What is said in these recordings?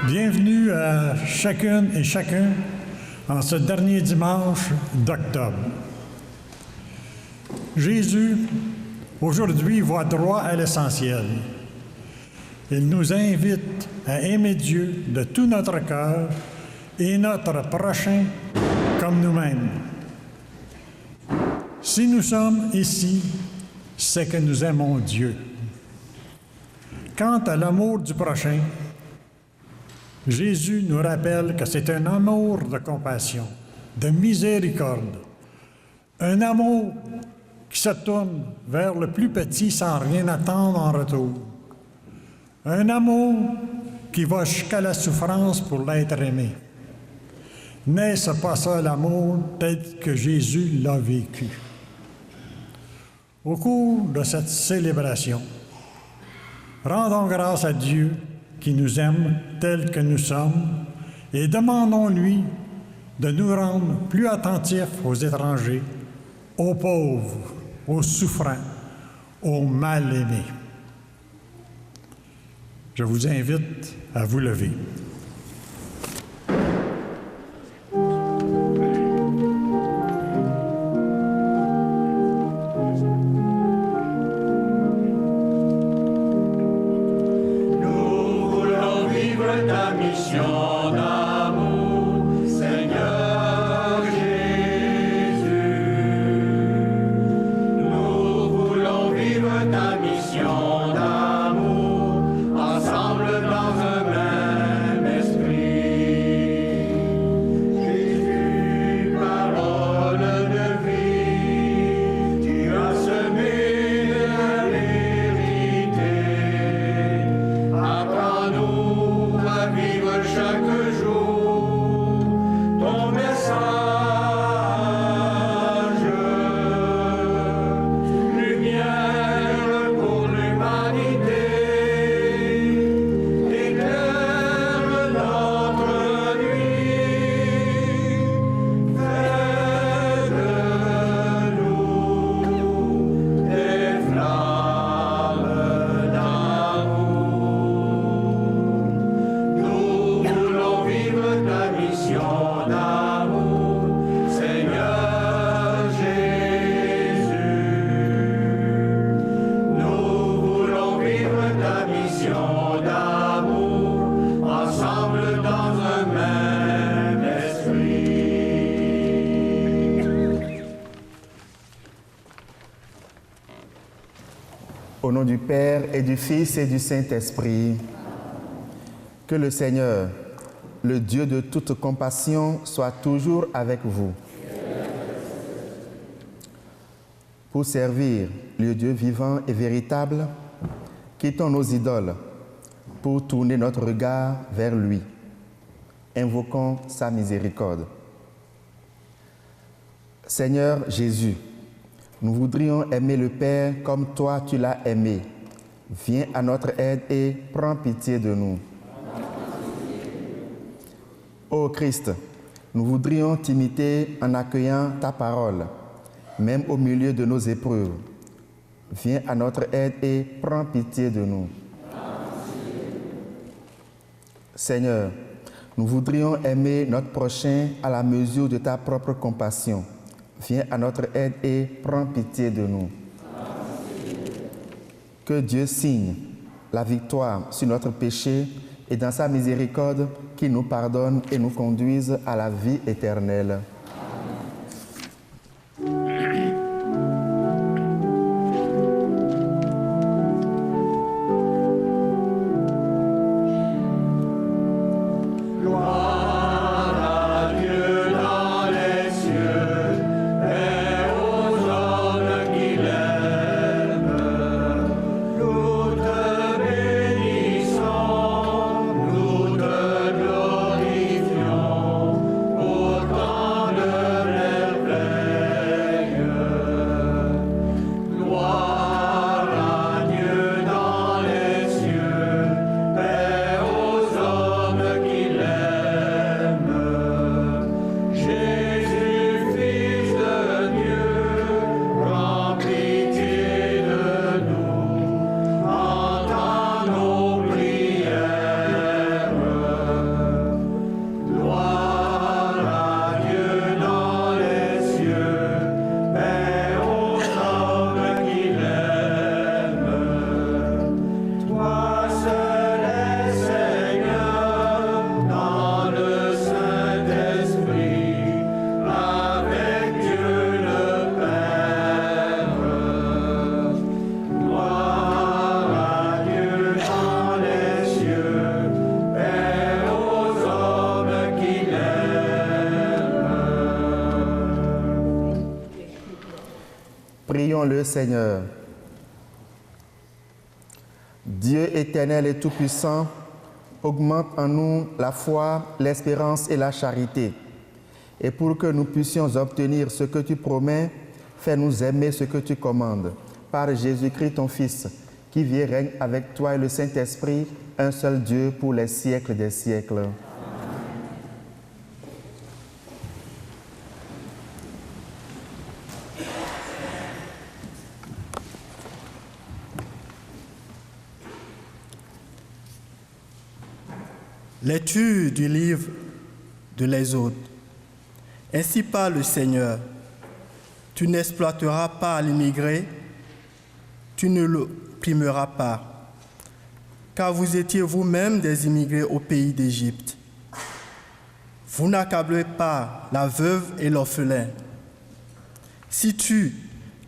Bienvenue à chacune et chacun en ce dernier dimanche d'octobre. Jésus, aujourd'hui, va droit à l'essentiel. Il nous invite à aimer Dieu de tout notre cœur et notre prochain comme nous-mêmes. Si nous sommes ici, c'est que nous aimons Dieu. Quant à l'amour du prochain, Jésus nous rappelle que c'est un amour de compassion, de miséricorde, un amour qui se tourne vers le plus petit sans rien attendre en retour, un amour qui va jusqu'à la souffrance pour l'être aimé. N'est-ce pas ça l'amour tel que Jésus l'a vécu? Au cours de cette célébration, rendons grâce à Dieu qui nous aime tels que nous sommes et demandons-lui de nous rendre plus attentifs aux étrangers, aux pauvres, aux souffrants, aux mal-aimés. Je vous invite à vous lever. Au nom du Père et du Fils et du Saint-Esprit, que le Seigneur, le Dieu de toute compassion, soit toujours avec vous. Pour servir le Dieu vivant et véritable, quittons nos idoles pour tourner notre regard vers lui. Invoquons sa miséricorde. Seigneur Jésus, nous voudrions aimer le Père comme toi tu l'as aimé. Viens à notre aide et prends pitié de nous. Ô Christ, nous voudrions t'imiter en accueillant ta parole, même au milieu de nos épreuves. Viens à notre aide et prends pitié de nous. Seigneur, nous voudrions aimer notre prochain à la mesure de ta propre compassion. Viens à notre aide et prends pitié de nous. Que Dieu signe la victoire sur notre péché et dans sa miséricorde, qu'il nous pardonne et nous conduise à la vie éternelle. Nous te glorifions, autant le Seigneur. Dieu éternel et tout-puissant, augmente en nous la foi, l'espérance et la charité. Et pour que nous puissions obtenir ce que tu promets, fais-nous aimer ce que tu commandes. Par Jésus-Christ, ton Fils, qui vit et règne avec toi et le Saint-Esprit, un seul Dieu pour les siècles des siècles. Lecture du livre de l'Exode. Ainsi parle le Seigneur, tu n'exploiteras pas l'immigré, tu ne l'opprimeras pas, car vous étiez vous-même des immigrés au pays d'Égypte. Vous n'accablez pas la veuve et l'orphelin. Si tu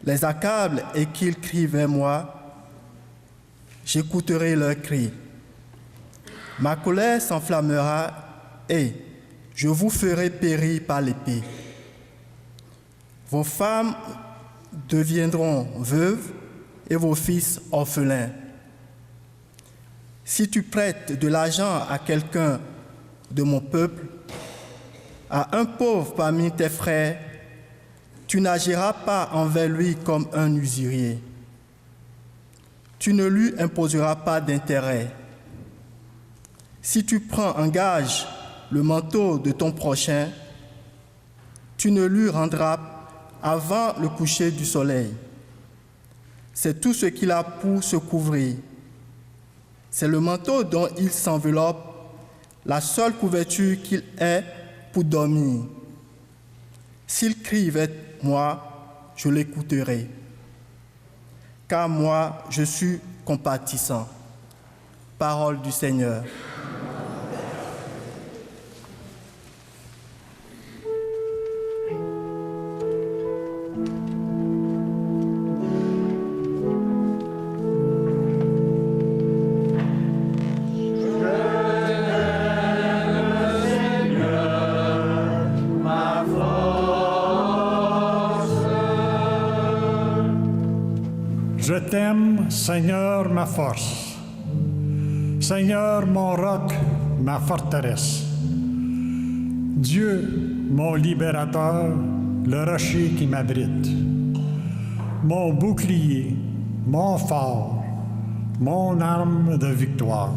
les accables et qu'ils crient vers moi, j'écouterai leurs cris. Ma colère s'enflammera et je vous ferai périr par l'épée. Vos femmes deviendront veuves et vos fils orphelins. Si tu prêtes de l'argent à quelqu'un de mon peuple, à un pauvre parmi tes frères, tu n'agiras pas envers lui comme un usurier. Tu ne lui imposeras pas d'intérêt. Si tu prends en gage le manteau de ton prochain, tu ne lui rendras avant le coucher du soleil. C'est tout ce qu'il a pour se couvrir. C'est le manteau dont il s'enveloppe, la seule couverture qu'il ait pour dormir. S'il crie vers moi, je l'écouterai, car moi, je suis compatissant. Parole du Seigneur. Je t'aime, Seigneur, ma force. Seigneur, mon roc, ma forteresse. Dieu, mon libérateur, le rocher qui m'abrite. Mon bouclier, mon phare, mon arme de victoire.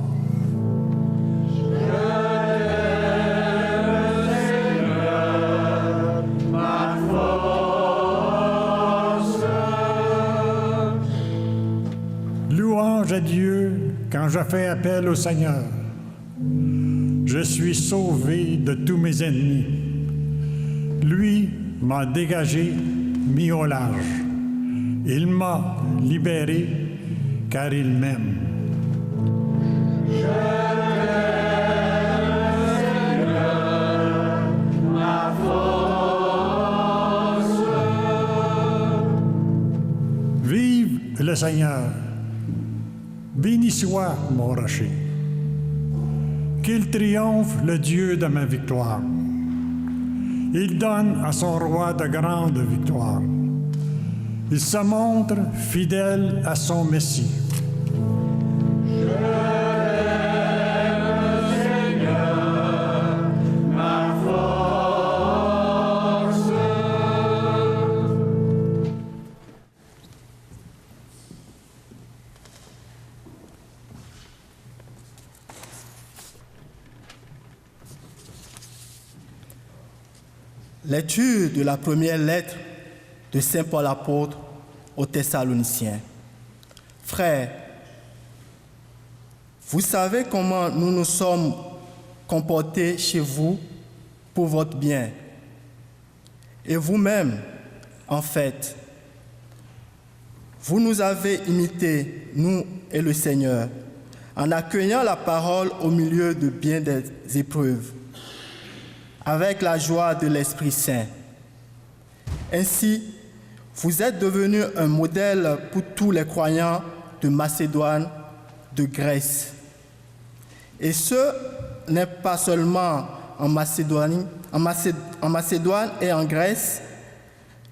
Louange à Dieu quand je fais appel au Seigneur. Je suis sauvé de tous mes ennemis. Lui m'a dégagé, mis au large. Il m'a libéré car il m'aime. Vive le Seigneur! Béni soit mon rocher. Qu'il triomphe le Dieu de ma victoire. Il donne à son roi de grandes victoires. Il se montre fidèle à son Messie. Lecture de la première lettre de Saint Paul apôtre aux Thessaloniciens. Frères, vous savez comment nous nous sommes comportés chez vous pour votre bien. Et vous-même, en fait, vous nous avez imités, nous et le Seigneur, en accueillant la parole au milieu de bien des épreuves, avec la joie de l'Esprit Saint. Ainsi, vous êtes devenus un modèle pour tous les croyants de Macédoine, de Grèce. Et ce n'est pas seulement en Macédoine et en Grèce,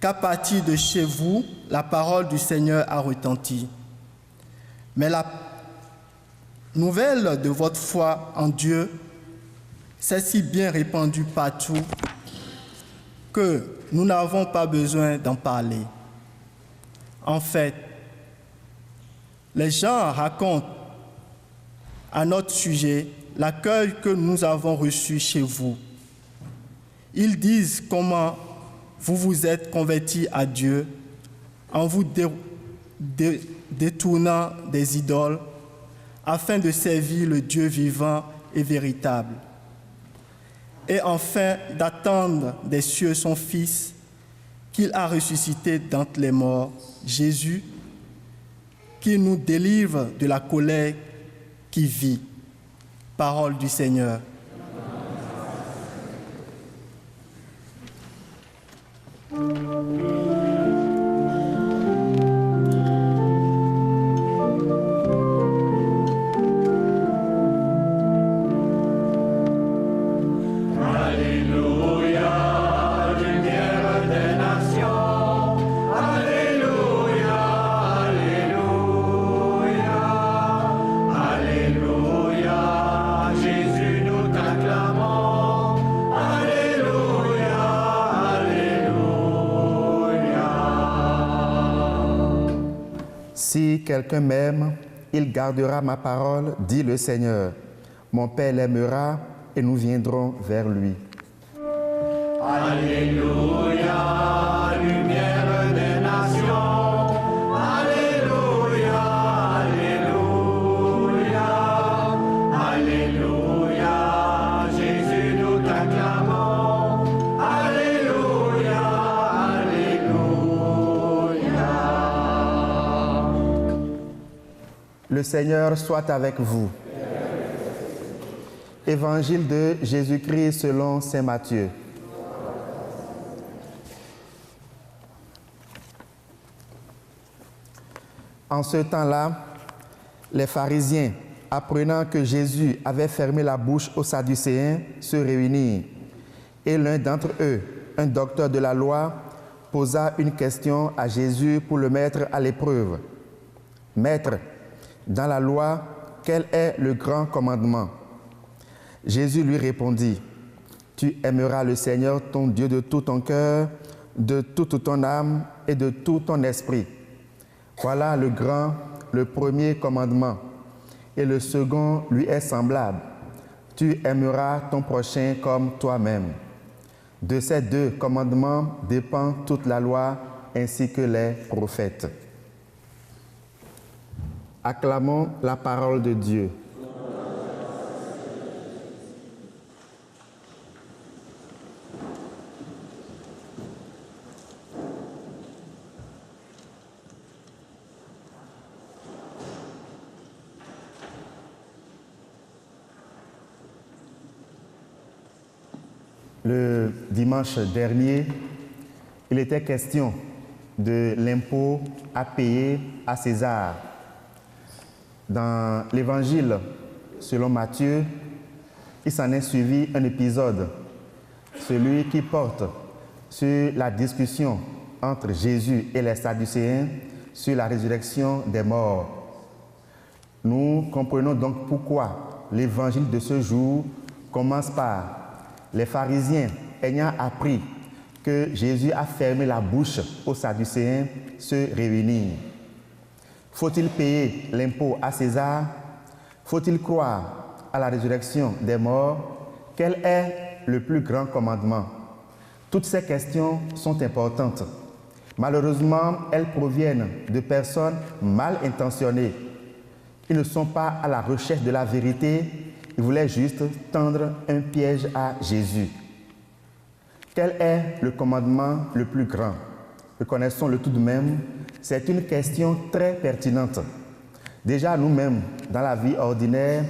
qu'à partir de chez vous, la parole du Seigneur a retenti. Mais la nouvelle de votre foi en Dieu s'est si bien répandue partout que nous n'avons pas besoin d'en parler. En fait, les gens racontent à notre sujet l'accueil que nous avons reçu chez vous. Ils disent comment vous vous êtes convertis à Dieu en vous détournant des idoles afin de servir le Dieu vivant et véritable. Et enfin d'attendre des cieux son Fils qu'il a ressuscité d'entre les morts, Jésus, qui nous délivre de la colère qui vit. Parole du Seigneur. Si quelqu'un m'aime, il gardera ma parole, dit le Seigneur. Mon Père l'aimera et nous viendrons vers lui. Alléluia, lumière des nations. Alléluia, alléluia, alléluia. Jésus, nous t'acclamons. Alléluia, alléluia. Le Seigneur soit avec vous. Évangile de Jésus-Christ selon saint Matthieu. En ce temps-là, les pharisiens, apprenant que Jésus avait fermé la bouche aux Sadducéens, se réunirent. Et l'un d'entre eux, un docteur de la loi, posa une question à Jésus pour le mettre à l'épreuve. « Maître, dans la loi, quel est le grand commandement ?» Jésus lui répondit, « Tu aimeras le Seigneur ton Dieu de tout ton cœur, de toute ton âme et de tout ton esprit. Voilà le premier commandement. Et le second lui est semblable. Tu aimeras ton prochain comme toi-même. De ces deux commandements dépend toute la loi ainsi que les prophètes. » Acclamons la parole de Dieu. Le dimanche dernier, il était question de l'impôt à payer à César. Dans l'Évangile selon Matthieu, il s'en est suivi un épisode, celui qui porte sur la discussion entre Jésus et les Sadducéens sur la résurrection des morts. Nous comprenons donc pourquoi l'Évangile de ce jour commence par les pharisiens ayant appris que Jésus a fermé la bouche aux Sadducéens se réunir. Faut-il payer l'impôt à César? Faut-il croire à la résurrection des morts? Quel est le plus grand commandement? Toutes ces questions sont importantes. Malheureusement, elles proviennent de personnes mal intentionnées. Ils ne sont pas à la recherche de la vérité, ils voulaient juste tendre un piège à Jésus. Quel est le commandement le plus grand? Reconnaissons-le tout de même, c'est une question très pertinente. Déjà nous-mêmes, dans la vie ordinaire,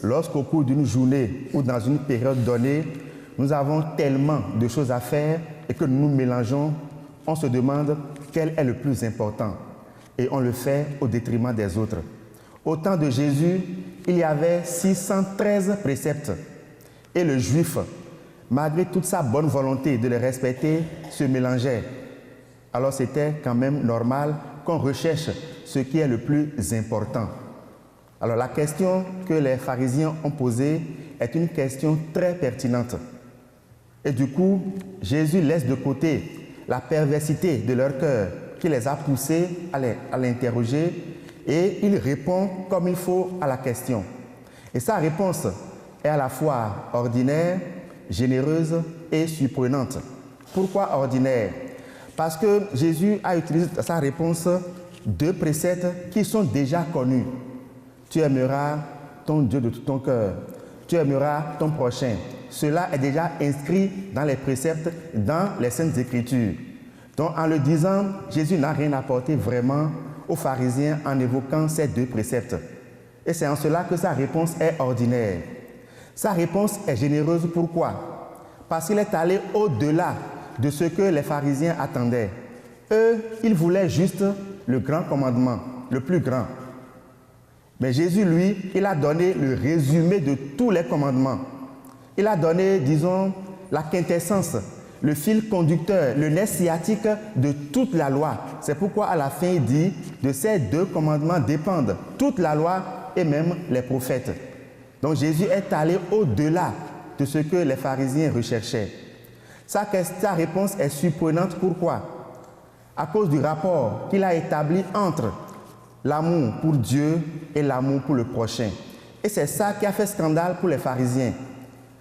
lorsqu'au cours d'une journée ou dans une période donnée, nous avons tellement de choses à faire et que nous nous mélangeons, on se demande quel est le plus important et on le fait au détriment des autres. Au temps de Jésus, il y avait 613 préceptes et le juif, malgré toute sa bonne volonté de les respecter, se mélangeait. alors c'était quand même normal qu'on recherche ce qui est le plus important. Alors la question que les pharisiens ont posée est une question très pertinente. Et du coup, Jésus laisse de côté la perversité de leur cœur qui les a poussés à l'interroger et il répond comme il faut à la question. Et sa réponse est à la fois ordinaire, généreuse et surprenante. Pourquoi ordinaire? Parce que Jésus a utilisé dans sa réponse 2 préceptes qui sont déjà connus. Tu aimeras ton Dieu de tout ton cœur. Tu aimeras ton prochain. Cela est déjà inscrit dans les préceptes, dans les Saintes Écritures. Donc en le disant, Jésus n'a rien apporté vraiment aux pharisiens en évoquant ces 2 préceptes. Et c'est en cela que sa réponse est ordinaire. Sa réponse est généreuse. Pourquoi? Parce qu'il est allé au-delà de ce que les pharisiens attendaient. Eux, ils voulaient juste le grand commandement, le plus grand. Mais Jésus, lui, il a donné le résumé de tous les commandements. Il a donné, disons, la quintessence, le fil conducteur, le nerf sciatique de toute la loi. C'est pourquoi à la fin, il dit, de ces 2 commandements dépendent toute la loi et même les prophètes. Donc Jésus est allé au-delà de ce que les pharisiens recherchaient. Sa réponse est surprenante. Pourquoi? À cause du rapport qu'il a établi entre l'amour pour Dieu et l'amour pour le prochain. Et c'est ça qui a fait scandale pour les pharisiens.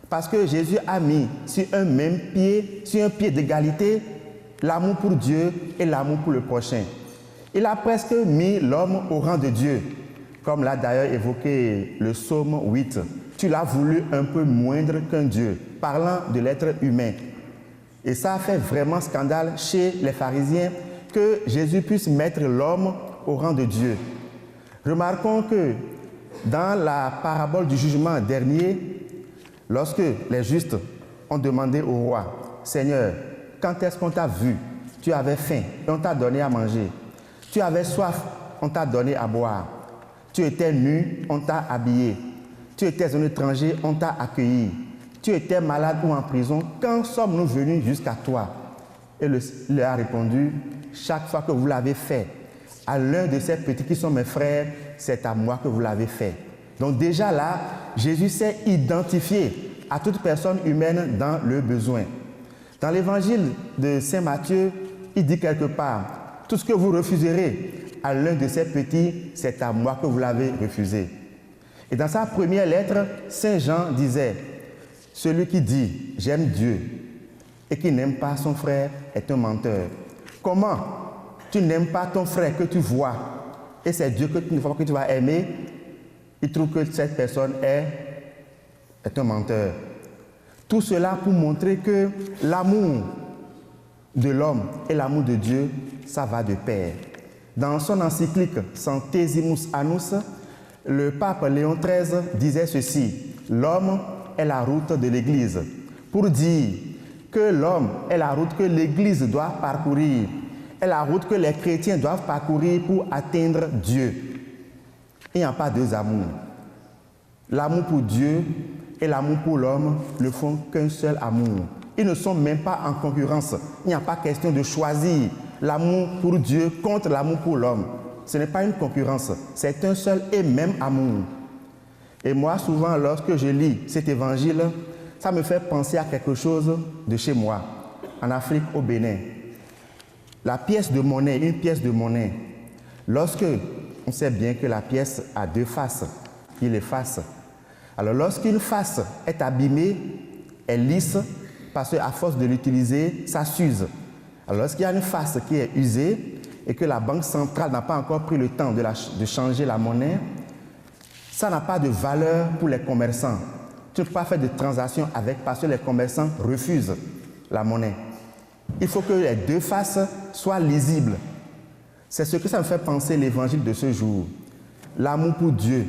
Parce que Jésus a mis sur un même pied, sur un pied d'égalité, l'amour pour Dieu et l'amour pour le prochain. Il a presque mis l'homme au rang de Dieu, comme l'a d'ailleurs évoqué le psaume 8. Tu l'as voulu un peu moindre qu'un Dieu, parlant de l'être humain. Et ça a fait vraiment scandale chez les pharisiens que Jésus puisse mettre l'homme au rang de Dieu. Remarquons que dans la parabole du jugement dernier, lorsque les justes ont demandé au roi, « Seigneur, quand est-ce qu'on t'a vu? Tu avais faim et on t'a donné à manger. Tu avais soif, on t'a donné à boire. Tu étais nu, on t'a habillé. Tu étais un étranger, on t'a accueilli. Tu étais malade ou en prison, quand sommes-nous venus jusqu'à toi? » Et il leur a répondu, « Chaque fois que vous l'avez fait, à l'un de ces petits qui sont mes frères, c'est à moi que vous l'avez fait. » Donc déjà là, Jésus s'est identifié à toute personne humaine dans le besoin. Dans l'évangile de Saint Matthieu, il dit quelque part, « Tout ce que vous refuserez à l'un de ces petits, c'est à moi que vous l'avez refusé. » Et dans sa première lettre, Saint Jean disait, « Celui qui dit « J'aime Dieu » et qui n'aime pas son frère est un menteur. » Comment tu n'aimes pas ton frère que tu vois et c'est Dieu que tu ne vois pas que tu vas aimer? Il trouve que cette personne est un menteur. Tout cela pour montrer que l'amour de l'homme et l'amour de Dieu, ça va de pair. Dans son encyclique Centesimus Annus, le pape Léon XIII disait ceci, « L'homme est la route de l'Église », pour dire que l'homme est la route que l'Église doit parcourir, est la route que les chrétiens doivent parcourir pour atteindre Dieu. Il n'y a pas 2 amours. L'amour pour Dieu et l'amour pour l'homme ne font qu'un seul amour. Ils ne sont même pas en concurrence. Il n'y a pas question de choisir l'amour pour Dieu contre l'amour pour l'homme. Ce n'est pas une concurrence, c'est un seul et même amour. Et moi, souvent, lorsque je lis cet évangile, ça me fait penser à quelque chose de chez moi, en Afrique, au Bénin. La pièce de monnaie, une pièce de monnaie, lorsque on sait bien que la pièce a 2 faces, il est face. Alors lorsqu'une face est abîmée, elle lisse, parce qu'à force de l'utiliser, ça s'use. Alors lorsqu'il y a une face qui est usée et que la banque centrale n'a pas encore pris le temps de changer la monnaie, ça n'a pas de valeur pour les commerçants. Tu ne peux pas faire de transactions avec parce que les commerçants refusent la monnaie. Il faut que les 2 faces soient lisibles. C'est ce que ça me fait penser l'évangile de ce jour. L'amour pour Dieu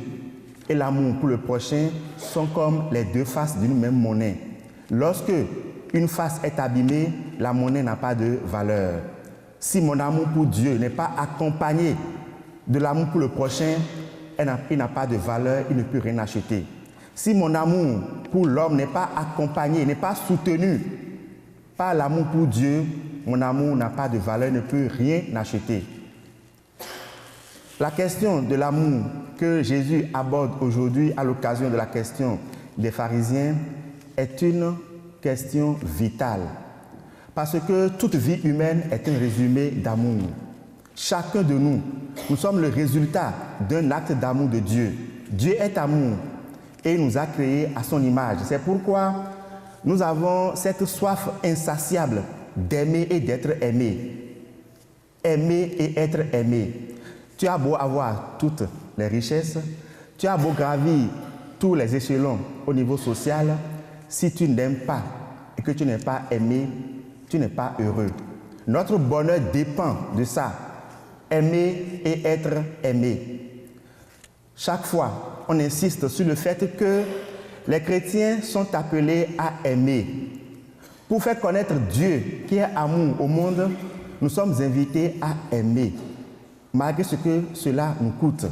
et l'amour pour le prochain sont comme les 2 faces d'une même monnaie. Lorsque une face est abîmée, la monnaie n'a pas de valeur. Si mon amour pour Dieu n'est pas accompagné de l'amour pour le prochain, il n'a pas de valeur, il ne peut rien acheter. Si mon amour pour l'homme n'est pas accompagné, n'est pas soutenu par l'amour pour Dieu, mon amour n'a pas de valeur, ne peut rien acheter. La question de l'amour que Jésus aborde aujourd'hui à l'occasion de la question des pharisiens est une question vitale. Parce que toute vie humaine est un résumé d'amour. Chacun de nous, nous sommes le résultat d'un acte d'amour de Dieu. Dieu est amour et il nous a créés à son image. C'est pourquoi nous avons cette soif insatiable d'aimer et d'être aimé. Aimer et être aimé. Tu as beau avoir toutes les richesses, tu as beau gravir tous les échelons au niveau social, si tu n'aimes pas et que tu n'es pas aimé, tu n'es pas heureux. Notre bonheur dépend de ça. Aimer et être aimé. Chaque fois, on insiste sur le fait que les chrétiens sont appelés à aimer. Pour faire connaître Dieu qui est amour au monde, nous sommes invités à aimer, malgré ce que cela nous coûte.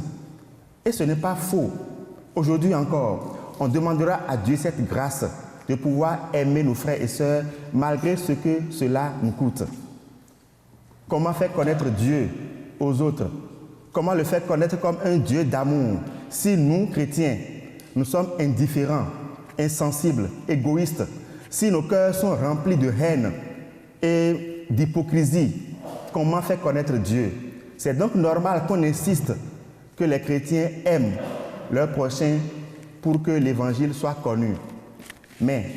Et ce n'est pas faux. Aujourd'hui encore, on demandera à Dieu cette grâce de pouvoir aimer nos frères et sœurs malgré ce que cela nous coûte. Comment faire connaître Dieu aux autres? Comment le faire connaître comme un Dieu d'amour si nous, chrétiens, nous sommes indifférents, insensibles, égoïstes, si nos cœurs sont remplis de haine et d'hypocrisie? Comment faire connaître Dieu? C'est donc normal qu'on insiste que les chrétiens aiment leur prochain pour que l'évangile soit connu. Mais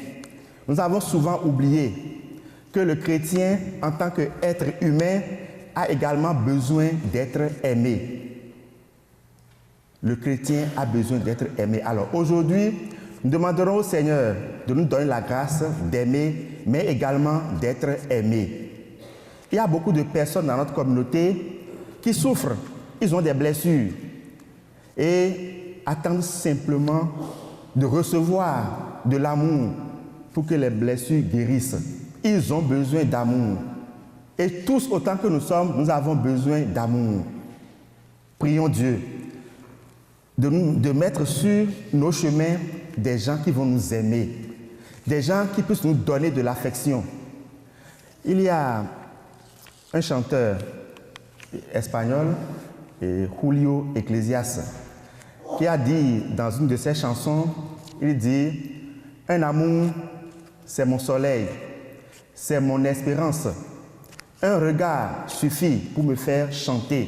nous avons souvent oublié que le chrétien, en tant qu'être humain, a également besoin d'être aimé. Le chrétien a besoin d'être aimé. Alors aujourd'hui, nous demanderons au Seigneur de nous donner la grâce d'aimer, mais également d'être aimé. Il y a beaucoup de personnes dans notre communauté qui souffrent, ils ont des blessures et attendent simplement de recevoir de l'amour pour que les blessures guérissent. Ils ont besoin d'amour. Et tous, autant que nous sommes, nous avons besoin d'amour. Prions Dieu de mettre sur nos chemins des gens qui vont nous aimer, des gens qui puissent nous donner de l'affection. Il y a un chanteur espagnol, Julio Iglesias, qui a dit dans une de ses chansons, il dit « Un amour, c'est mon soleil, c'est mon espérance. Un regard suffit pour me faire chanter. »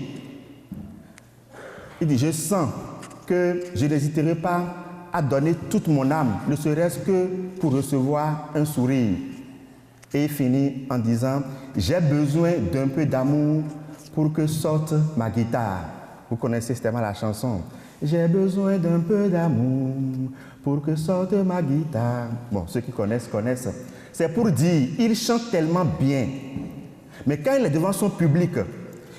Il dit « Je sens que je n'hésiterai pas à donner toute mon âme, ne serait-ce que pour recevoir un sourire. » Et il finit en disant « J'ai besoin d'un peu d'amour pour que sorte ma guitare. » Vous connaissez certainement la chanson. « J'ai besoin d'un peu d'amour pour que sorte ma guitare. » Bon, ceux qui connaissent, connaissent. C'est pour dire, il chante tellement bien. Mais quand il est devant son public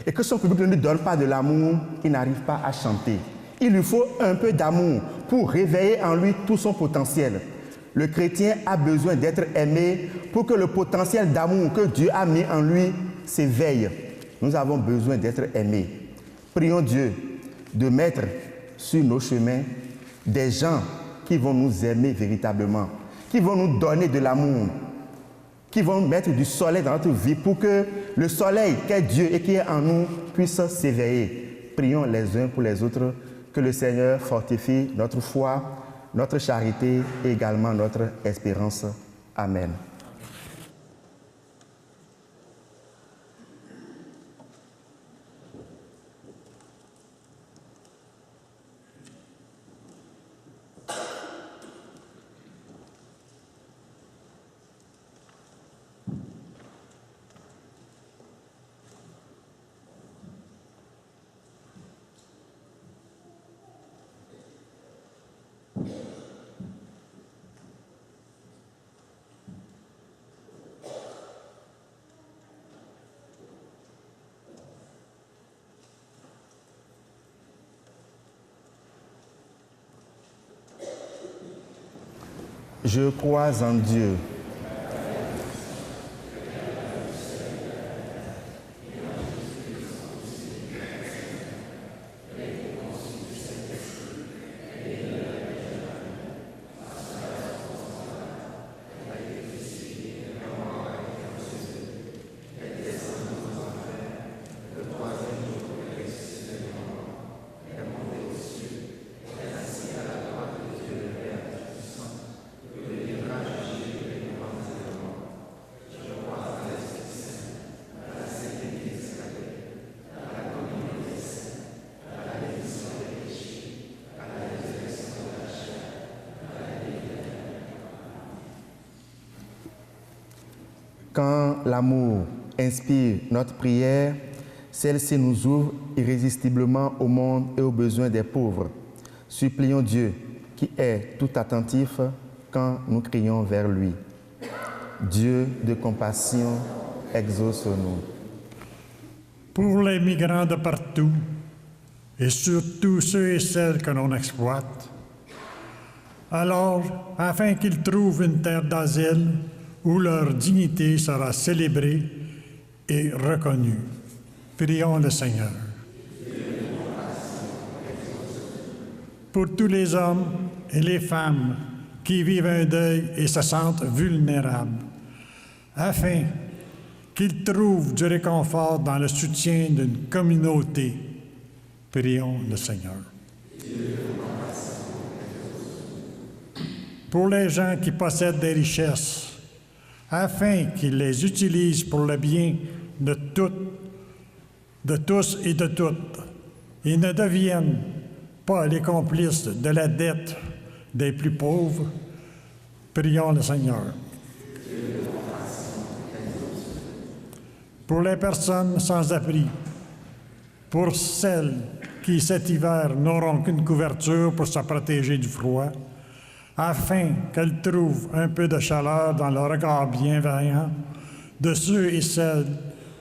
et que son public ne lui donne pas de l'amour, il n'arrive pas à chanter. Il lui faut un peu d'amour pour réveiller en lui tout son potentiel. Le chrétien a besoin d'être aimé pour que le potentiel d'amour que Dieu a mis en lui s'éveille. Nous avons besoin d'être aimés. Prions Dieu de mettre sur nos chemins des gens qui vont nous aimer véritablement, qui vont nous donner de l'amour, qui vont mettre du soleil dans notre vie pour que le soleil qu'est Dieu et qui est en nous puisse s'éveiller. Prions les uns pour les autres, que le Seigneur fortifie notre foi, notre charité et également notre espérance. Amen. Je crois en Dieu. Quand l'amour inspire notre prière, celle-ci nous ouvre irrésistiblement au monde et aux besoins des pauvres. Supplions Dieu, qui est tout attentif quand nous crions vers lui. Dieu de compassion, exauce-nous. Pour les migrants de partout, et surtout ceux et celles que l'on exploite, alors, afin qu'ils trouvent une terre d'asile où leur dignité sera célébrée et reconnue, prions le Seigneur. Pour tous les hommes et les femmes qui vivent un deuil et se sentent vulnérables, afin qu'ils trouvent du réconfort dans le soutien d'une communauté, prions le Seigneur. Pour les gens qui possèdent des richesses, afin qu'ils les utilisent pour le bien de tous et de toutes, et ne deviennent pas les complices de la dette des plus pauvres, prions le Seigneur. Pour les personnes sans abri, pour celles qui cet hiver n'auront qu'une couverture pour se protéger du froid, afin qu'elles trouvent un peu de chaleur dans le regard bienveillant de ceux et celles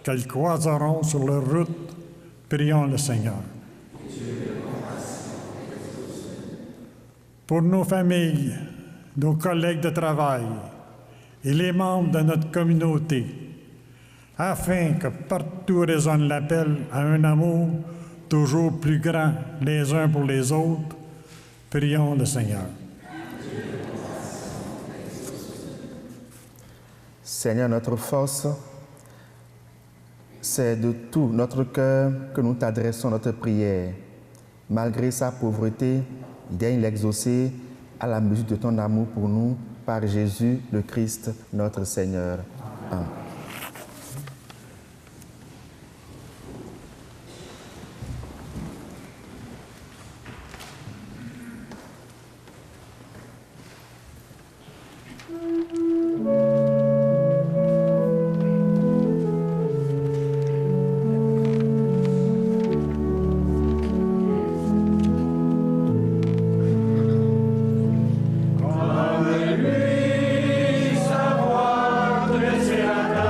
qu'elles croiseront sur leur route, prions le Seigneur. Pour nos familles, nos collègues de travail et les membres de notre communauté, afin que partout résonne l'appel à un amour toujours plus grand les uns pour les autres, prions le Seigneur. Seigneur, notre force, c'est de tout notre cœur que nous t'adressons notre prière. Malgré sa pauvreté, daigne l'exaucer à la mesure de ton amour pour nous, par Jésus le Christ, notre Seigneur. Amen. Comme lui, savoir dresser la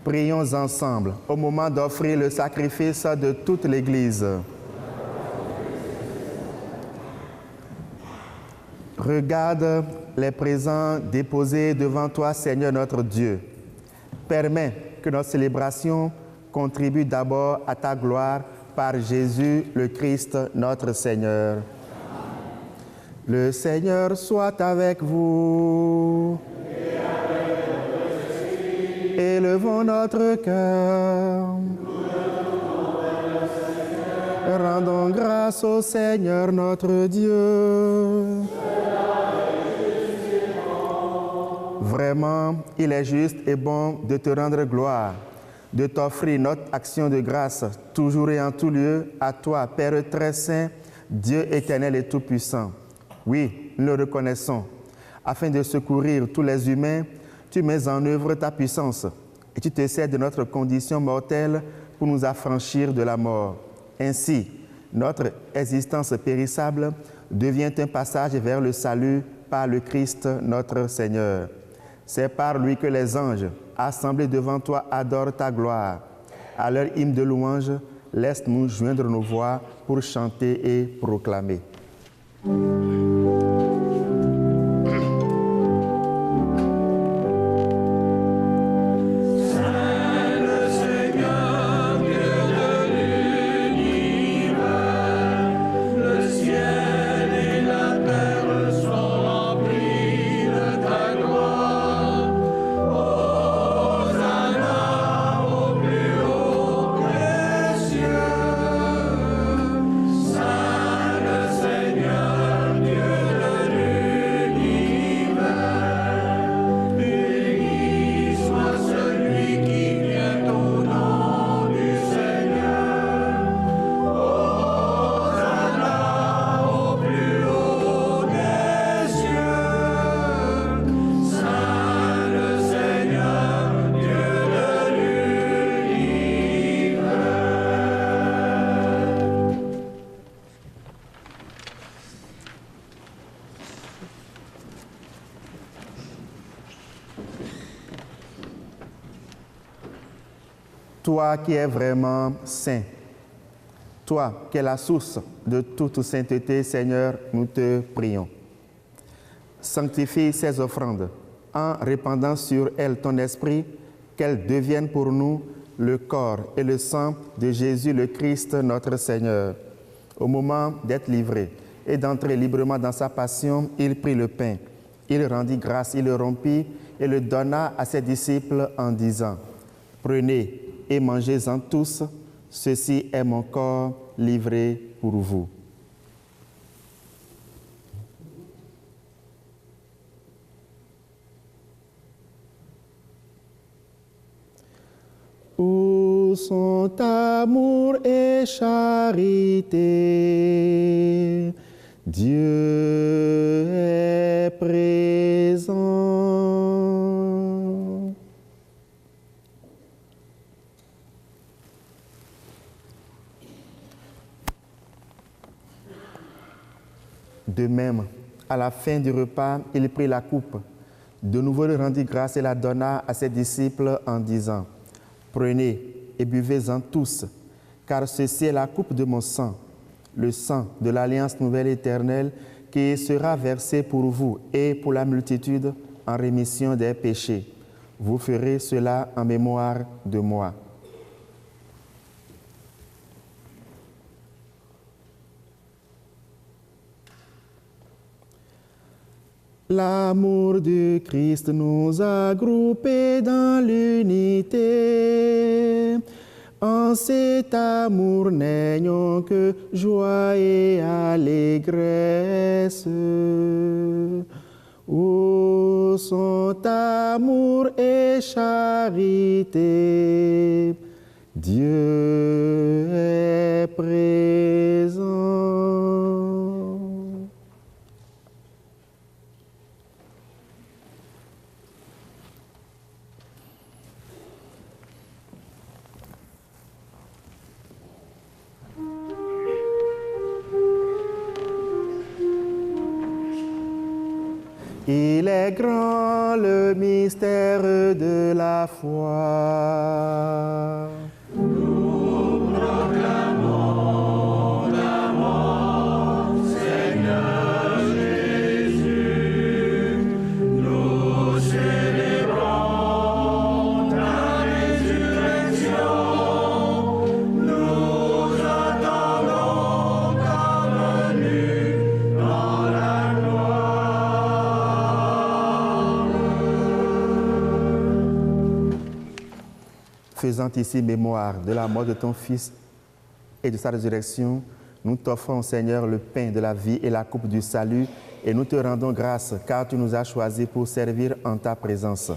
Prions ensemble au moment d'offrir le sacrifice de toute l'Église. Regarde les présents déposés devant toi, Seigneur notre Dieu. Permets que notre célébration contribue d'abord à ta gloire par Jésus le Christ, notre Seigneur. Le Seigneur soit avec vous. Élevons notre cœur. Rendons grâce au Seigneur notre Dieu. Vraiment, il est juste et bon de te rendre gloire, de t'offrir notre action de grâce, toujours et en tout lieu, à toi, Père très saint, Dieu éternel et tout-puissant. Oui, nous le reconnaissons. Afin de secourir tous les humains, tu mets en œuvre ta puissance et tu te sers de notre condition mortelle pour nous affranchir de la mort. Ainsi, notre existence périssable devient un passage vers le salut par le Christ notre Seigneur. C'est par lui que les anges, assemblés devant toi, adorent ta gloire. À leur hymne de louange, laisse-nous joindre nos voix pour chanter et proclamer. Toi qui es vraiment saint, toi qui es la source de toute sainteté, Seigneur, nous te prions. Sanctifie ces offrandes en répandant sur elles ton esprit, qu'elles deviennent pour nous le corps et le sang de Jésus le Christ, notre Seigneur. Au moment d'être livré et d'entrer librement dans sa passion, il prit le pain, il rendit grâce, il le rompit et le donna à ses disciples en disant : « Prenez et mangez-en tous, ceci est mon corps livré pour vous. » Où sont amour et charité? Dieu est présent. De même, à la fin du repas, il prit la coupe. De nouveau, il rendit grâce et la donna à ses disciples en disant : « Prenez et buvez-en tous, car ceci est la coupe de mon sang, le sang de l'alliance nouvelle éternelle, qui sera versé pour vous et pour la multitude en rémission des péchés. Vous ferez cela en mémoire de moi. » L'amour du Christ nous a groupés dans l'unité. En cet amour n'ayons que joie et allégresse. Où sont amour et charité? Dieu est présent. Il est grand le mystère de la foi. Faisant ici mémoire de la mort de ton Fils et de sa résurrection, nous t'offrons, Seigneur, le pain de la vie et la coupe du salut, et nous te rendons grâce, car tu nous as choisis pour servir en ta présence.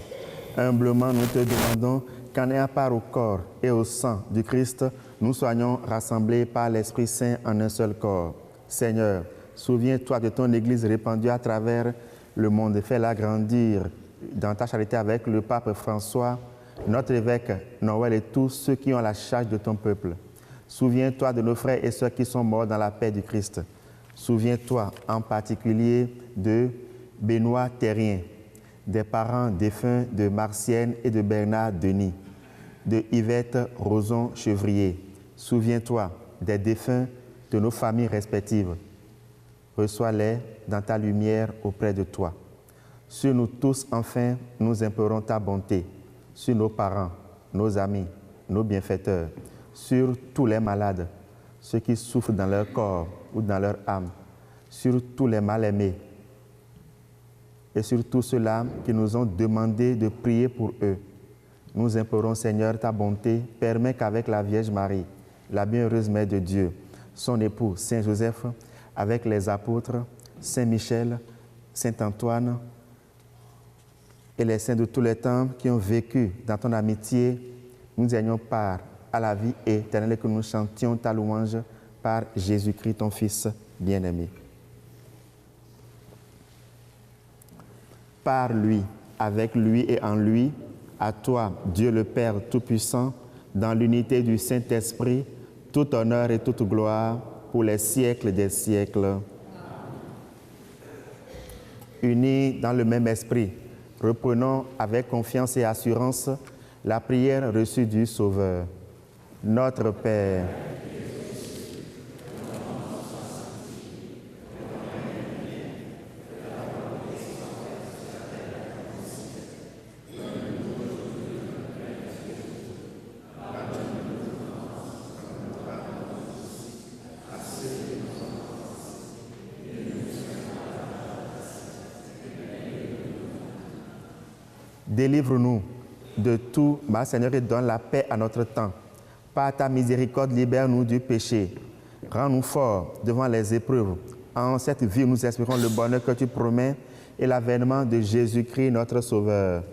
Humblement, nous te demandons qu'en ayant part au corps et au sang du Christ, nous soyons rassemblés par l'Esprit Saint en un seul corps. Seigneur, souviens-toi de ton Église répandue à travers le monde. Fais-la grandir dans ta charité avec le pape François, notre évêque Noël et tous ceux qui ont la charge de ton peuple. Souviens-toi de nos frères et sœurs qui sont morts dans la paix du Christ. Souviens-toi en particulier de Benoît Terrien, des parents défunts de Martienne et de Bernard Denis, de Yvette Roson-Chevrier. Souviens-toi des défunts de nos familles respectives. Reçois-les dans ta lumière auprès de toi. Sur nous tous, enfin, nous implorons ta bonté. Sur nos parents, nos amis, nos bienfaiteurs, sur tous les malades, ceux qui souffrent dans leur corps ou dans leur âme, sur tous les mal-aimés et sur tous ceux-là qui nous ont demandé de prier pour eux. Nous implorons, Seigneur, ta bonté, permet qu'avec la Vierge Marie, la bienheureuse Mère de Dieu, son époux Saint Joseph, avec les apôtres, Saint Michel, Saint Antoine, et les saints de tous les temps qui ont vécu dans ton amitié, nous ayons part à la vie éternelle et que nous chantions ta louange par Jésus-Christ, ton Fils bien-aimé. Par lui, avec lui et en lui, à toi, Dieu le Père Tout-Puissant, dans l'unité du Saint-Esprit, tout honneur et toute gloire pour les siècles des siècles. Unis dans le même esprit, reprenons avec confiance et assurance la prière reçue du Sauveur. Notre Père, délivre-nous de tout mal, Seigneur, et donne la paix à notre temps. Par ta miséricorde, libère-nous du péché. Rends-nous forts devant les épreuves. En cette vie, nous espérons le bonheur que tu promets et l'avènement de Jésus-Christ, notre Sauveur.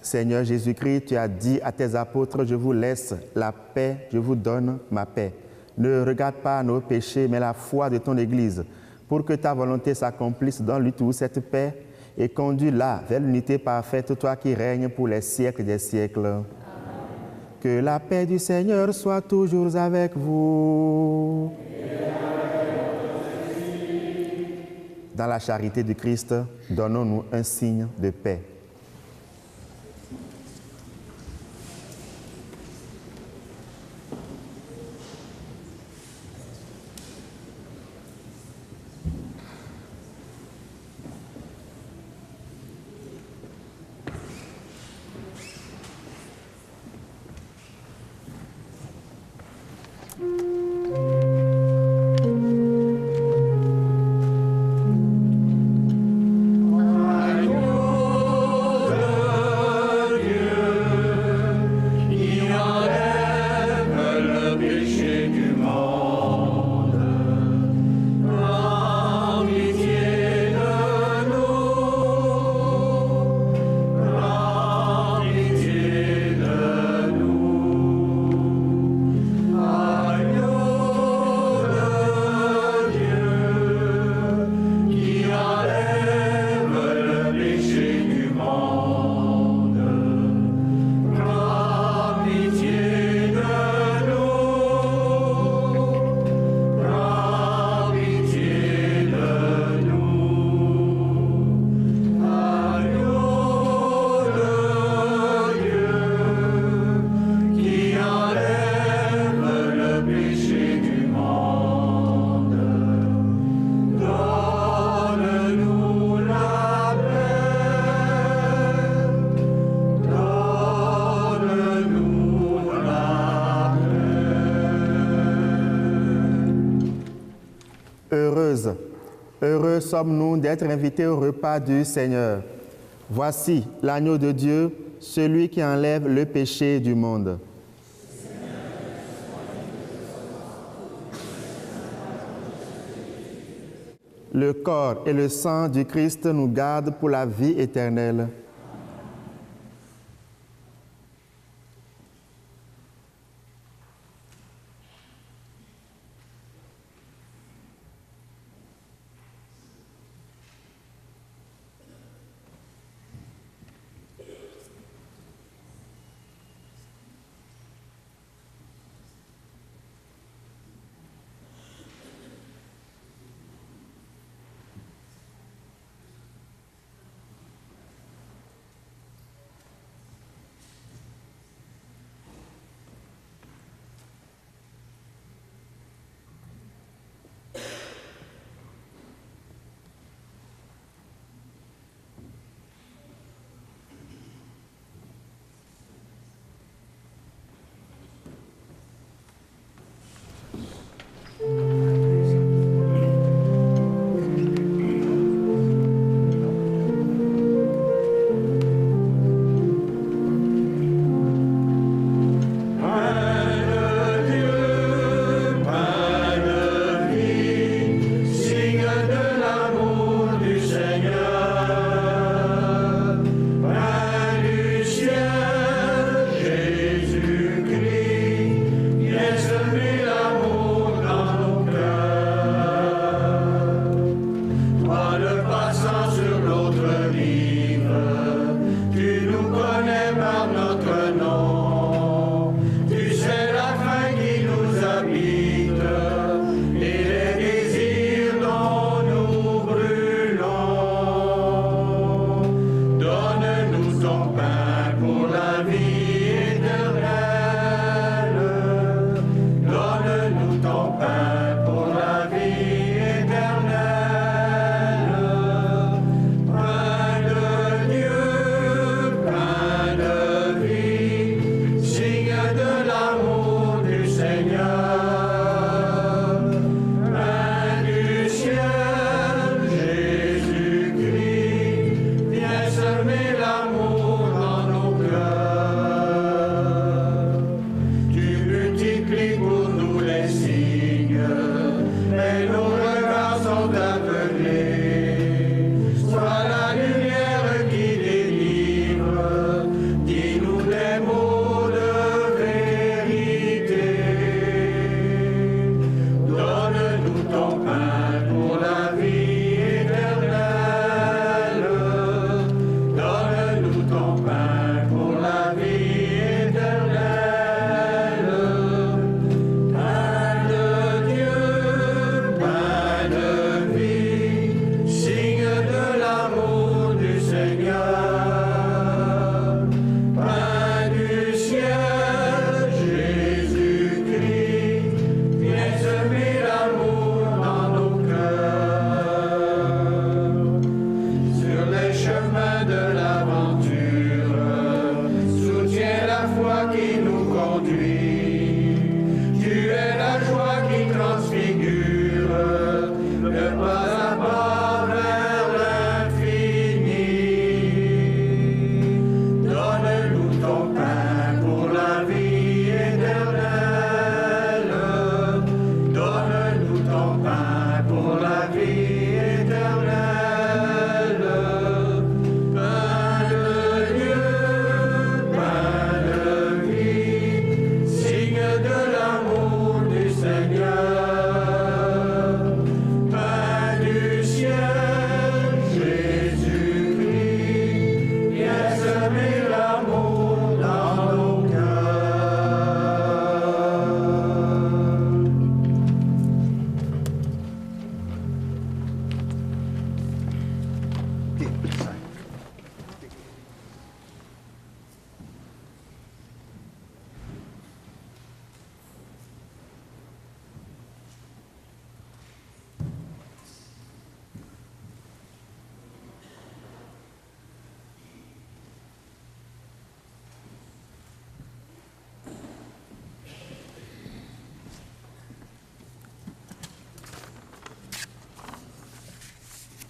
Seigneur Jésus-Christ, tu as dit à tes apôtres, je vous laisse la paix, je vous donne ma paix. Ne regarde pas nos péchés, mais la foi de ton Église, pour que ta volonté s'accomplisse dans lui tout cette paix et conduis-la vers l'unité parfaite, toi qui règnes pour les siècles des siècles. Amen. Que la paix du Seigneur soit toujours avec vous. Dans la charité du Christ, donnons-nous un signe de paix. Agneau heureuses. Heureux sommes-nous d'être invités au repas du Seigneur. Voici l'agneau de Dieu, celui qui enlève le péché du monde. Le corps et le sang du Christ nous gardent pour la vie éternelle.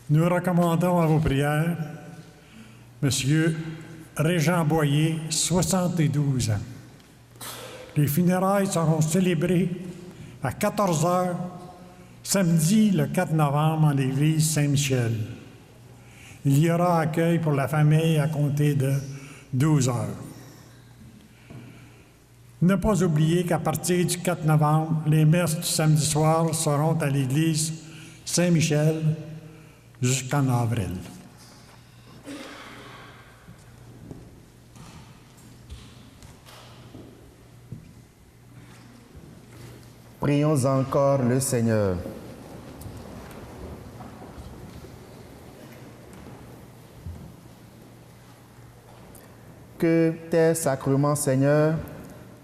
Nous recommandons à vos prières M. Régent Boyer, 72 ans. Les funérailles seront célébrées à 14 heures, samedi le 4 novembre, en l'église Saint-Michel. Il y aura accueil pour la famille à compter de 12 heures. Ne pas oublier qu'à partir du 4 novembre, les messes du samedi soir seront à l'église Saint-Michel jusqu'en avril. Prions encore le Seigneur. Que tes sacrements, Seigneur,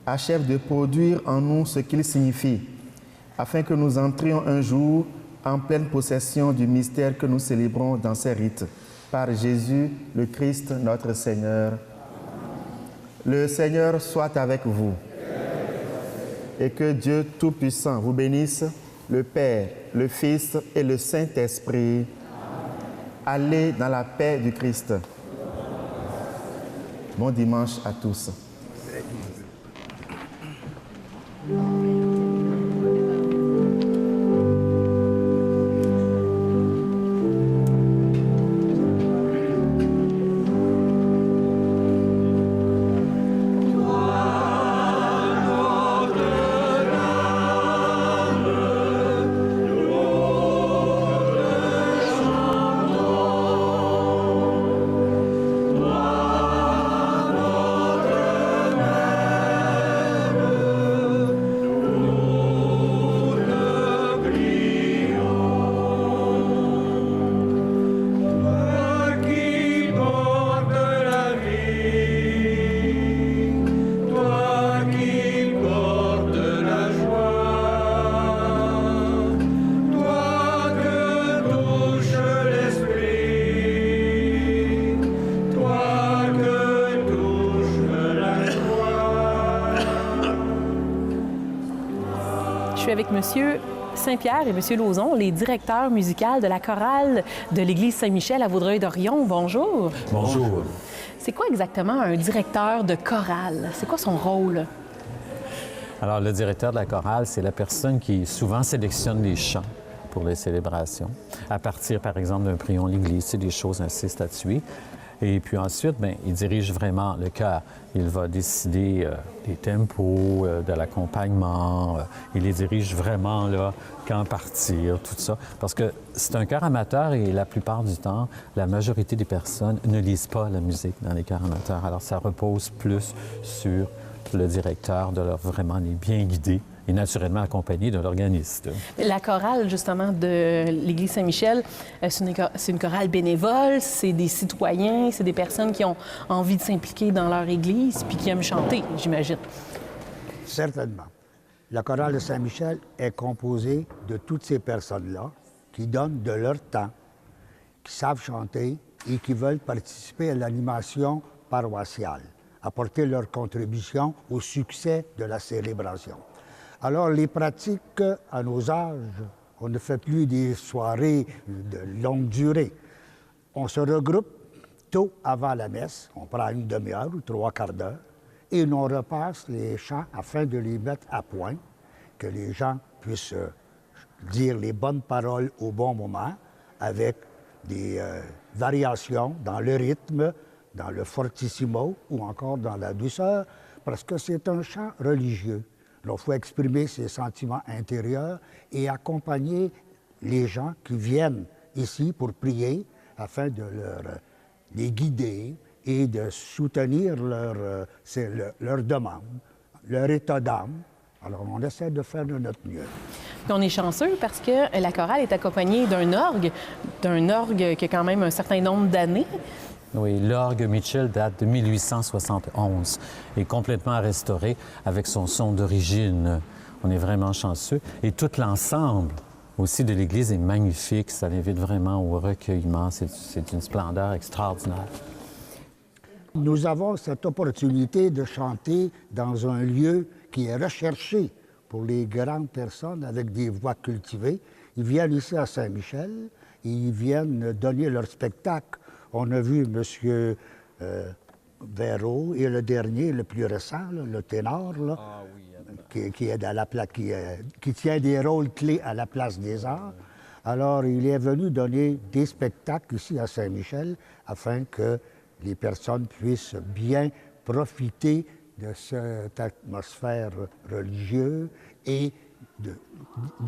achèvent de produire en nous ce qu'ils signifient, afin que nous entrions un jour en pleine possession du mystère que nous célébrons dans ces rites. Par Jésus, le Christ, notre Seigneur. Le Seigneur soit avec vous. Et que Dieu Tout-Puissant vous bénisse, le Père, le Fils et le Saint-Esprit. Allez dans la paix du Christ. Bon dimanche à tous. Avec M. Saint-Pierre et M. Lauzon, les directeurs musicaux de la chorale de l'Église Saint-Michel à Vaudreuil-Dorion. Bonjour. Bonjour. C'est quoi exactement un directeur de chorale? C'est quoi son rôle? Alors, le directeur de la chorale, c'est la personne qui souvent sélectionne les chants pour les célébrations, à partir, par exemple, d'un prion l'église, c'est des choses assez statuées. Et puis ensuite, bien, il dirige vraiment le chœur. Il va décider des tempos, de l'accompagnement. Il les dirige vraiment, là, quand partir, tout ça. Parce que c'est un chœur amateur et la plupart du temps, la majorité des personnes ne lisent pas la musique dans les chœurs amateurs. Alors, ça repose plus sur le directeur de leur vraiment les bien guider et naturellement accompagné de l'organiste. La chorale, justement, de l'Église Saint-Michel, c'est une chorale bénévole, c'est des citoyens, c'est des personnes qui ont envie de s'impliquer dans leur Église puis qui aiment chanter, j'imagine. Certainement. La chorale de Saint-Michel est composée de toutes ces personnes-là qui donnent de leur temps, qui savent chanter et qui veulent participer à l'animation paroissiale, apporter leur contribution au succès de la célébration. Alors, les pratiques à nos âges, on ne fait plus des soirées de longue durée. On se regroupe tôt avant la messe, on prend une demi-heure ou 3/4 d'heure, et on repasse les chants afin de les mettre à point, que les gens puissent dire les bonnes paroles au bon moment, avec des variations dans le rythme, dans le fortissimo ou encore dans la douceur, parce que c'est un chant religieux. Il faut exprimer ses sentiments intérieurs et accompagner les gens qui viennent ici pour prier afin de les guider et de soutenir leur demande, leur état d'âme. Alors, on essaie de faire de notre mieux. Puis on est chanceux parce que la chorale est accompagnée d'un orgue qui a quand même un certain nombre d'années. Oui, l'orgue Mitchell date de 1871 et complètement restauré avec son son d'origine. On est vraiment chanceux. Et tout l'ensemble aussi de l'Église est magnifique. Ça l'invite vraiment au recueillement. C'est une splendeur extraordinaire. Nous avons cette opportunité de chanter dans un lieu qui est recherché pour les grandes personnes avec des voix cultivées. Ils viennent ici à Saint-Michel Ils viennent donner leur spectacle. On a vu M. Véro et le dernier, le plus récent, là, le ténor, là, qui tient des rôles clés à la Place des Arts. Alors, il est venu donner des spectacles ici à Saint-Michel afin que les personnes puissent bien profiter de cette atmosphère religieuse et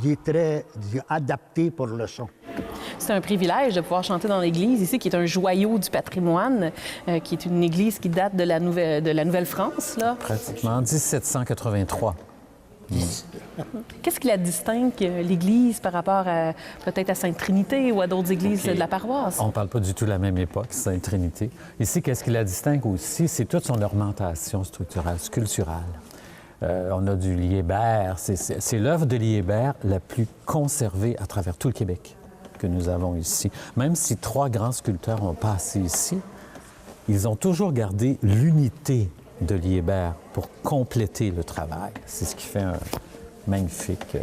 des traits adaptés pour le son. C'est un privilège de pouvoir chanter dans l'église ici, qui est un joyau du patrimoine, qui est une église qui date de la Nouvelle-France, là. Pratiquement 1783. Qu'est-ce qui la distingue, l'église, par rapport à peut-être à Sainte-Trinité ou à d'autres églises de la paroisse? On ne parle pas du tout de la même époque, Sainte-Trinité. Ici, qu'est-ce qui la distingue aussi? C'est toute son ornementation structurelle, sculpturale. On a du Liébert. C'est l'œuvre de Liébert la plus conservée à travers tout le Québec que nous avons ici. Même si 3 grands sculpteurs ont passé ici, ils ont toujours gardé l'unité de Liébert pour compléter le travail. C'est ce qui fait un magnifique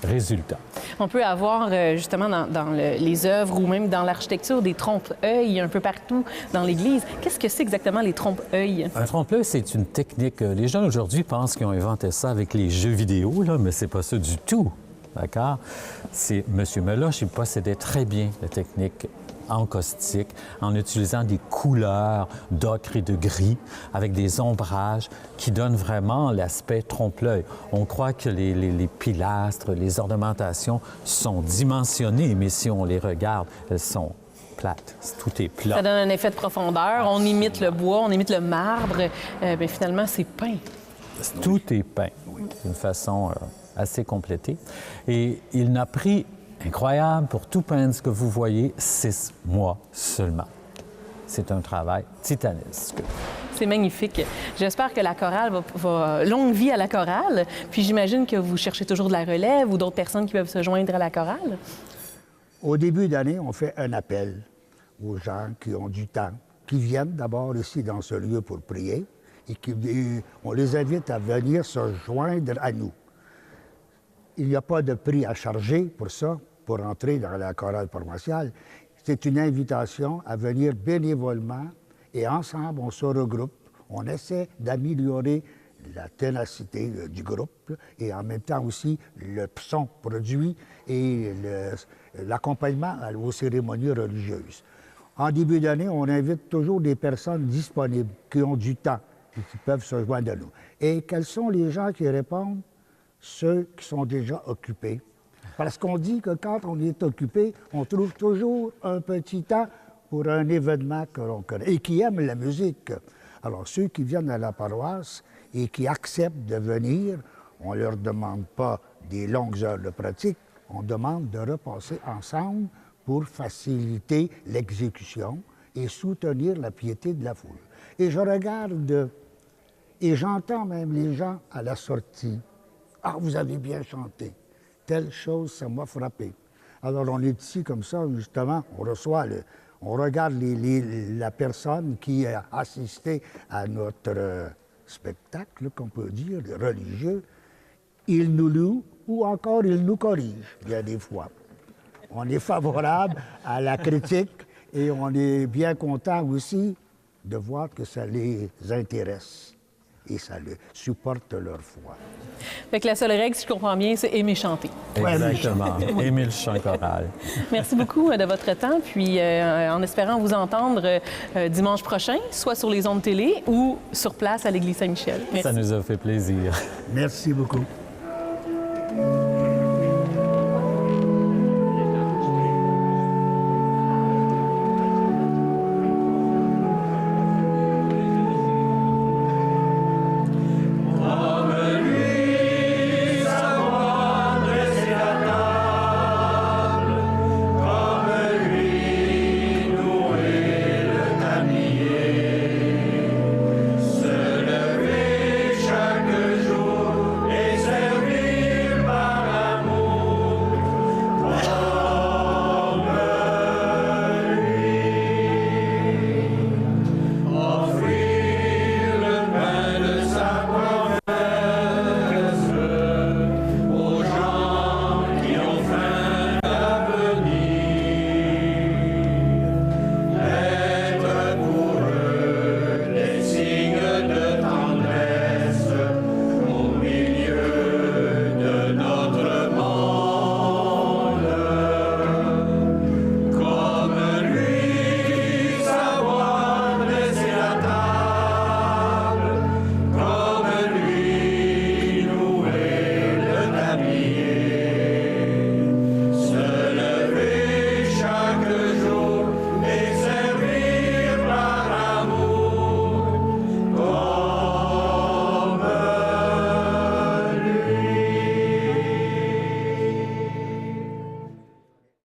résultat. On peut avoir justement dans les œuvres ou même dans l'architecture des trompe-œil un peu partout dans l'église. Qu'est-ce que c'est exactement les trompe-œil? Un trompe-œil, c'est une technique. Les gens aujourd'hui pensent qu'ils ont inventé ça avec les jeux vidéo, là, mais c'est pas ça du tout. D'accord? C'est M. Meloche, il possédait très bien la technique encaustique en utilisant des couleurs d'ocre et de gris avec des ombrages qui donnent vraiment l'aspect trompe-l'œil. On croit que les pilastres, les ornementations sont dimensionnées, mais si on les regarde, elles sont plates. Tout est plat. Ça donne un effet de profondeur. On imite le bois, on imite le marbre. Bien, finalement, c'est peint. Tout est peint d'une façon assez complétée. Et il n'a pris, incroyable, pour tout peindre ce que vous voyez, 6 mois seulement. C'est un travail titanesque. C'est magnifique. J'espère que la chorale va longue vie à la chorale. Puis j'imagine que vous cherchez toujours de la relève ou d'autres personnes qui peuvent se joindre à la chorale. Au début d'année, on fait un appel aux gens qui ont du temps, qui viennent d'abord ici dans ce lieu pour prier et on les invite à venir se joindre à nous. Il n'y a pas de prix à charger pour ça, pour entrer dans la chorale paroissiale. C'est une invitation à venir bénévolement et ensemble, on se regroupe. On essaie d'améliorer la ténacité du groupe et en même temps aussi le son produit et l'accompagnement aux cérémonies religieuses. En début d'année, on invite toujours des personnes disponibles, qui ont du temps et qui peuvent se joindre à nous. Et quels sont les gens qui répondent? Ceux qui sont déjà occupés. Parce qu'on dit que quand on est occupé, on trouve toujours un petit temps pour un événement que l'on connaît et qui aiment la musique. Alors, ceux qui viennent à la paroisse et qui acceptent de venir, on ne leur demande pas des longues heures de pratique, on demande de repasser ensemble pour faciliter l'exécution et soutenir la piété de la foule. Et je regarde et j'entends même les gens à la sortie. « Ah, vous avez bien chanté. Telle chose, ça m'a frappé. » Alors, on est ici comme ça, justement, on regarde la personne qui a assisté à notre spectacle, qu'on peut dire, religieux. Il nous loue ou encore il nous corrige, bien des fois. On est favorable à la critique et on est bien content aussi de voir que ça les intéresse et ça supporte leur foi. Fait que la seule règle, si je comprends bien, c'est aimer chanter. Exactement. Aimer le chant choral. Merci beaucoup de votre temps. Puis, en espérant vous entendre dimanche prochain, soit sur les ondes télé ou sur place à l'église Saint-Michel. Merci. Ça nous a fait plaisir. Merci beaucoup.